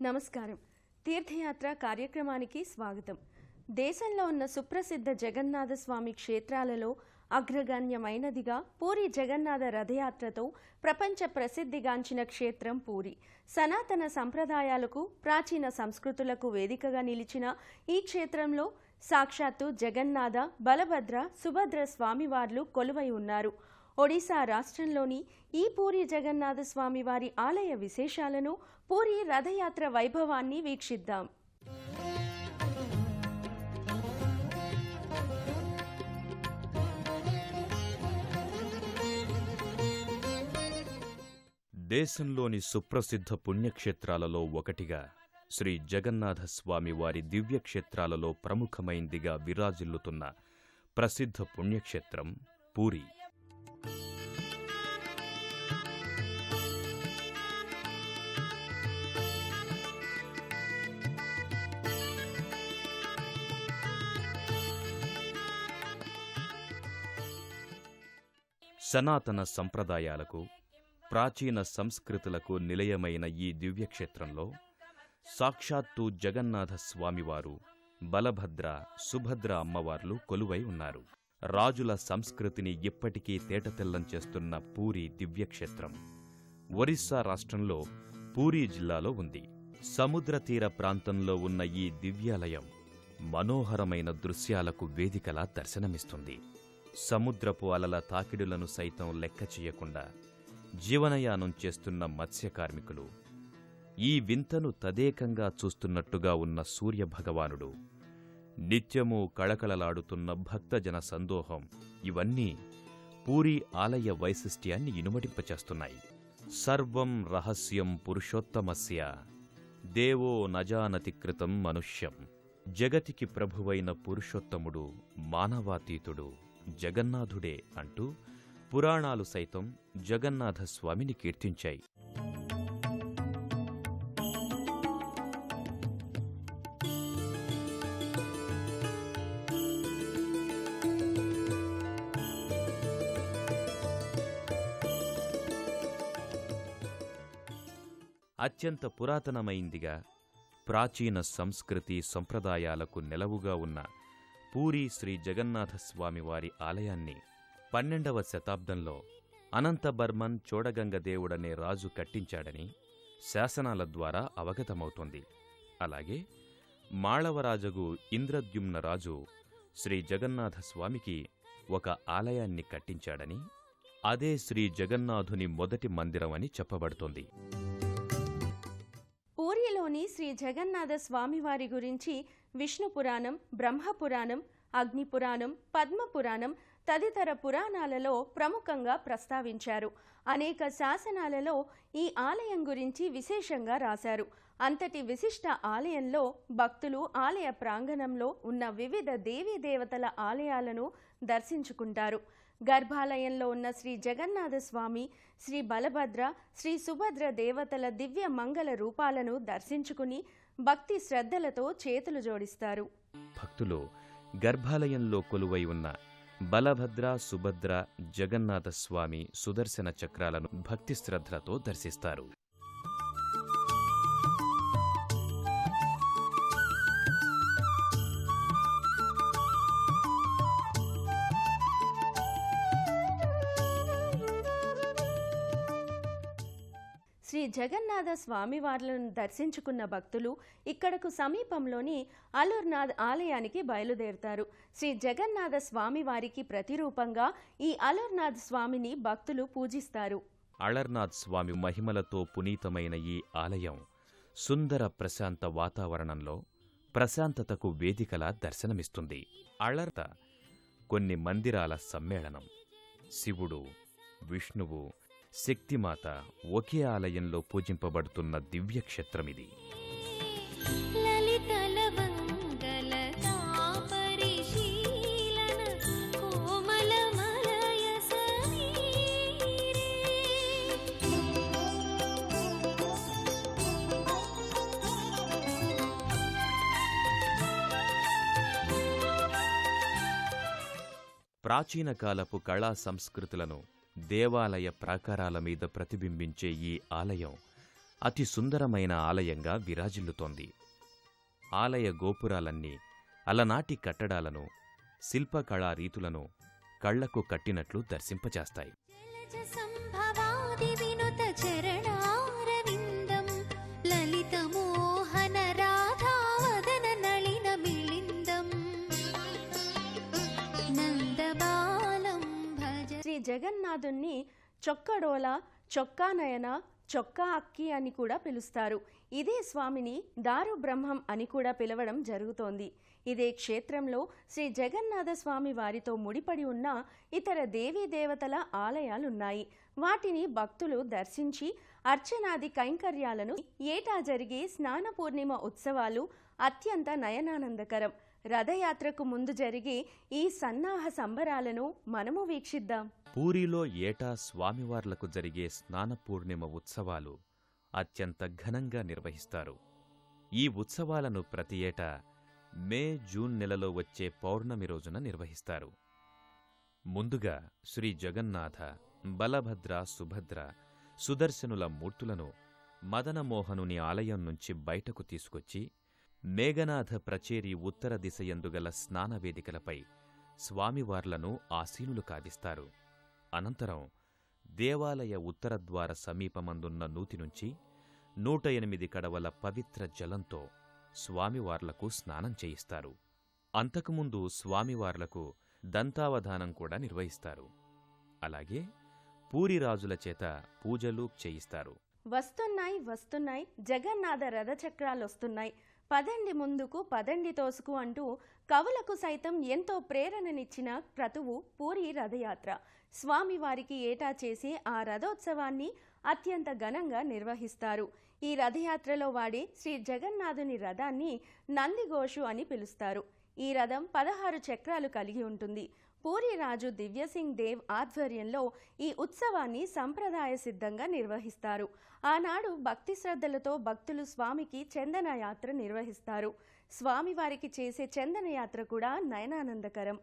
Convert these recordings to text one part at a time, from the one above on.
నమస్కారం. తీర్థయాత్ర కార్యక్రమానికి స్వాగతం. దేశంలో ఉన్న సుప్రసిద్ధ జగన్నాథ స్వామి క్షేత్రాలలో అగ్రగణ్యమైనదిగా పూరి జగన్నాథ రథయాత్రతో ప్రపంచ ప్రసిద్ధిగాంచిన క్షేత్రం పూరి. సనాతన సంప్రదాయాలకు, ప్రాచీన సంస్కృతులకు వేదికగా నిలిచిన ఈ క్షేత్రంలో సాక్షాత్తు జగన్నాథ, బలభద్ర, సుభద్ర స్వామివార్లు కొలువై ఉన్నారు. ఒడిశా రాష్ట్రంలోని ఈ పూరి జగన్నాథ స్వామివారి ఆలయ విశేషాలను, పూరి రథయాత్ర వైభవాన్ని వీక్షిద్దాం. దేశంలోని సుప్రసిద్ధ పుణ్యక్షేత్రాలలో ఒకటిగా శ్రీ జగన్నాథ స్వామి వారి దివ్యక్షేత్రాలలో ప్రముఖమైందిగా విరాజిల్లుతున్న ప్రసిద్ధ పుణ్యక్షేత్రం పూరి. సనాతన సంప్రదాయాలకు, ప్రాచీన సంస్కృతులకు నిలయమైన ఈ దివ్యక్షేత్రంలో సాక్షాత్తు జగన్నాథ స్వామివారు, బలభద్ర, సుభద్ర అమ్మవార్లు కొలువై ఉన్నారు. రాజుల సంస్కృతిని ఇప్పటికీ తేటతెల్లం చేస్తున్న పూరి దివ్యక్షేత్రం ఒరిస్సా రాష్ట్రంలో పూరీ జిల్లాలో ఉంది. సముద్ర తీర ప్రాంతంలో ఉన్న ఈ దివ్యాలయం మనోహరమైన దృశ్యాలకు వేదికలా దర్శనమిస్తుంది. సముద్రపు అలల తాకిడులను సైతం లెక్క చేయకుండా జీవనయానం చేస్తున్న మత్స్యకార్మికులు, ఈ వింతను తదేకంగా చూస్తున్నట్టుగా ఉన్న సూర్యభగవానుడు, నిత్యమూ కళకళలాడుతున్న భక్తజన సందోహం, ఇవన్నీ పూరీ ఆలయ వైశిష్ట్యాన్ని ఇనుమడింపచేస్తున్నాయి. సర్వం రహస్యం పురుషోత్తమస్య దేవో నజానతి కృతం మనుష్యం. జగతికి ప్రభువైన పురుషోత్తముడు, మానవాతీతుడు జగన్నాథుడే అంటూ పురాణాలు సైతం జగన్నాథ స్వామిని కీర్తించాయి. అత్యంత పురాతనమైందిగా, ప్రాచీన సంస్కృతి సంప్రదాయాలకు నెలవుగా ఉన్న పూరీ శ్రీ జగన్నాథ స్వామివారి ఆలయాన్ని 12వ శతాబ్దంలో అనంతబర్మన్ చోడగంగదేవుడనే రాజు కట్టించాడని శాసనాల ద్వారా అవగతమవుతోంది. అలాగే మాళవరాజగు ఇంద్రద్యుమ్న రాజు శ్రీ జగన్నాథ స్వామికి ఒక ఆలయాన్ని కట్టించాడని, అదే శ్రీ జగన్నాథుని మొదటి మందిరం అని చెప్పబడుతోంది. పూరిలోని శ్రీ జగన్నాథ స్వామివారి గురించి విష్ణు పురాణం, బ్రహ్మపురాణం, అగ్నిపురాణం, పద్మపురాణం తదితర పురాణాలలో ప్రముఖంగా ప్రస్తావించారు. అనేక శాసనాలలో ఈ ఆలయం గురించి విశేషంగా రాశారు. అంతటి విశిష్ట ఆలయంలో భక్తులు ఆలయ ప్రాంగణంలో ఉన్న వివిధ దేవీదేవతల ఆలయాలను దర్శించుకుంటారు. గర్భాలయంలో ఉన్న శ్రీ జగన్నాథ స్వామి, శ్రీ బలభద్ర, శ్రీ సుభద్ర దేవతల దివ్య మంగళ రూపాలను దర్శించుకుని భక్తి శ్రద్ధలతో చేతులు జోడిస్తారు. భక్తులు గర్భాలయంలో కొలువై ఉన్న బలభద్ర, సుభద్ర, జగన్నాథ స్వామి సుదర్శన చక్రాలను భక్తి శ్రద్ధలతో దర్శిస్తారు. శ్రీ జగన్నాథ స్వామివార్లను దర్శించుకున్న భక్తులు ఇక్కడకు సమీపంలోని అలర్నాథ్ ఆలయానికి బయలుదేరుతారు. శ్రీ జగన్నాథ స్వామివారికి ప్రతిరూపంగా ఈ అలర్నాథ్ స్వామిని భక్తులు పూజిస్తారు. అలర్నాథ్ స్వామి మహిమలతో పునీతమైన ఈ ఆలయం సుందర ప్రశాంత వాతావరణంలో ప్రశాంతతకు వేదికలా దర్శనమిస్తుంది. అలర్త కొన్ని మందిరాల సమ్మేళనం. శివుడు, విష్ణువు, శక్తిమాత ఒకే ఆలయంలో పూజింపబడుతున్న దివ్యక్షేత్రమిది. ప్రాచీన కాలపు కళా సంస్కృతులను దేవాలయ ప్రాకారాల మీద ప్రతిబింబించే ఈ ఆలయం అతి సుందరమైన ఆలయంగా విరాజిల్లుతోంది. ఆలయ గోపురాలన్నీ అలనాటి కట్టడాలను, శిల్పకళా రీతులను కళ్లకు కట్టినట్లు దర్శింపచేస్తాయి. శ్రీ జగన్నాథుణ్ణి చొక్కడోల, చొక్కానయన, చొక్కా అక్కి అని కూడా పిలుస్తారు. ఇదే స్వామిని దారు బ్రహ్మం అని కూడా పిలవడం జరుగుతోంది. ఇదే క్షేత్రంలో శ్రీ జగన్నాథ స్వామి వారితో ముడిపడి ఉన్న ఇతర దేవీ దేవతల ఆలయాలున్నాయి. వాటిని భక్తులు దర్శించి అర్చనాది కైంకర్యాలను ఏటా జరిగే స్నాన పూర్ణిమ ఉత్సవాలు అత్యంత నయనానందకరం. రథయాత్రకు ముందు జరిగే ఈ సన్నాహ సంబరాలను మనము వీక్షిద్దాం. పూరిలో ఏటా స్వామివార్లకు జరిగే స్నానపూర్ణిమ ఉత్సవాలు అత్యంత ఘనంగా నిర్వహిస్తారు. ఈ ఉత్సవాలను ప్రతి ఏటా మే, జూన్ నెలలో వచ్చే పౌర్ణమి రోజున నిర్వహిస్తారు. ముందుగా శ్రీ జగన్నాథ, బలభద్ర, సుభద్ర, సుదర్శనుల మూర్తులను మదనమోహనుని ఆలయం నుంచి బయటకు తీసుకొచ్చి మేఘనాథ ప్రచేరి ఉత్తర దిశయందుగల స్నానవేదికలపై స్వామివార్లను ఆసీనులు కావిస్తారు. అనంతరం దేవాలయ ఉత్తరద్వార సమీపమందున్న నూతి నుంచి 108 కడవల పవిత్ర జలంతో స్వామివార్లకు స్నానం చేయిస్తారు. అంతకుముందు స్వామివార్లకు దంతావధానం కూడా నిర్వహిస్తారు. అలాగే పూరిరాజుల చేత పూజలు చేయిస్తారు. వస్తున్నాయి జగన్నాథ రథచక్రాలొస్తున్నాయి, పదండి ముందుకు, పదండి తోసుకు అంటూ కవులకు సైతం ఎంతో ప్రేరణనిచ్చిన క్రతువు పూరి రథయాత్ర. స్వామివారికి ఏటా చేసే ఆ రథోత్సవాన్ని అత్యంత ఘనంగా నిర్వహిస్తారు. ఈ రథయాత్రలో వాడే శ్రీ జగన్నాథుని రథాన్ని నందిఘోషు అని పిలుస్తారు. ఈ రథం 16 చక్రాలు కలిగి ఉంటుంది. పూరి రాజు దివ్యసింగ్ దేవ్ ఆధ్వర్యంలో ఈ ఉత్సవాన్ని సంప్రదాయ సిద్ధంగా నిర్వహిస్తారు. ఆనాడు భక్తి శ్రద్ధలతో భక్తులు స్వామికి చందన యాత్ర నిర్వహిస్తారు. స్వామివారికి చేసే చందన యాత్ర కూడా నయనానందకరం.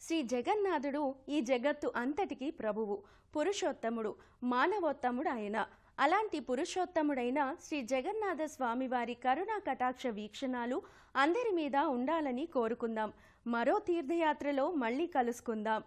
శ్రీ జగన్నాథుడు ఈ జగత్తు అంతటికీ ప్రభువు, పురుషోత్తముడు, మానవోత్తముడు ఆయన. అలాంటి పురుషోత్తముడైన శ్రీ జగన్నాథ స్వామివారి కరుణా కటాక్ష వీక్షణాలు అందరి మీద ఉండాలని కోరుకుందాం. మరో తీర్థయాత్రలో మళ్ళీ కలుసుకుందాం.